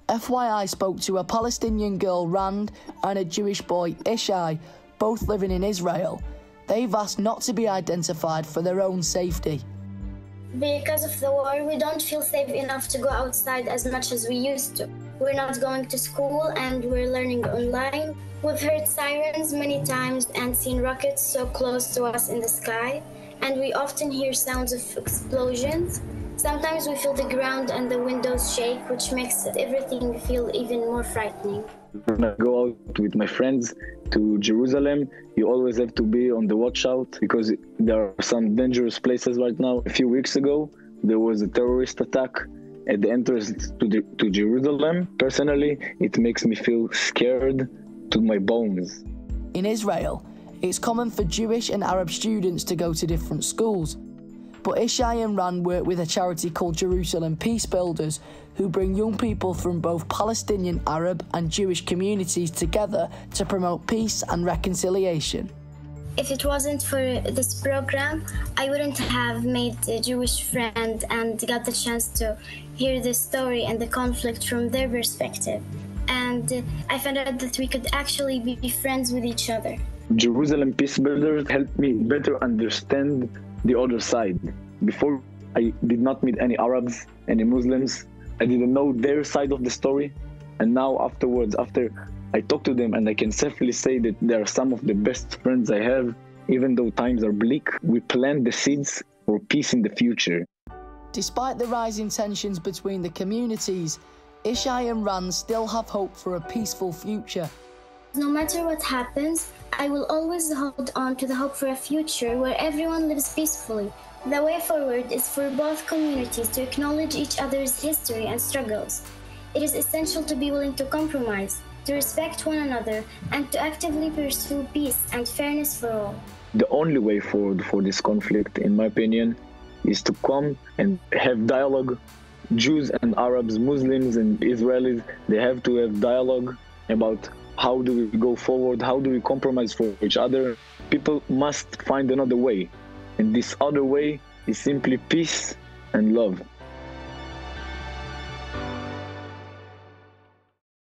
FYI spoke to a Palestinian girl, Rand, and a Jewish boy, Ishai, both living in Israel. They've asked not to be identified for their own safety. Because of the war, we don't feel safe enough to go outside as much as we used to. We're not going to school and we're learning online. We've heard sirens many times and seen rockets so close to us in the sky, and we often hear sounds of explosions. Sometimes we feel the ground and the windows shake, which makes everything feel even more frightening. When I go out with my friends to Jerusalem, you always have to be on the watch out because there are some dangerous places right now. A few weeks ago, there was a terrorist attack at the entrance to Jerusalem. Personally, it makes me feel scared to my bones. In Israel, it's common for Jewish and Arab students to go to different schools. But Ishai and Ran work with a charity called Jerusalem Peace Builders, who bring young people from both Palestinian, Arab and Jewish communities together to promote peace and reconciliation. If it wasn't for this program, I wouldn't have made a Jewish friend and got the chance to hear the story and the conflict from their perspective. And I found out that we could actually be friends with each other. Jerusalem Peace Builders helped me better understand the other side. Before, I did not meet any Arabs, any Muslims. I didn't know their side of the story. And now afterwards, after I talk to them, and I can safely say that they are some of the best friends I have, even though times are bleak, we plant the seeds for peace in the future. Despite the rising tensions between the communities, Ishai and Ran still have hope for a peaceful future. No matter what happens, I will always hold on to the hope for a future where everyone lives peacefully. The way forward is for both communities to acknowledge each other's history and struggles. It is essential to be willing to compromise, to respect one another, and to actively pursue peace and fairness for all. The only way forward for this conflict, in my opinion, is to come and have dialogue. Jews and Arabs, Muslims and Israelis, they have to have dialogue about how do we go forward, how do we compromise for each other. People must find another way, and this other way is simply peace and love.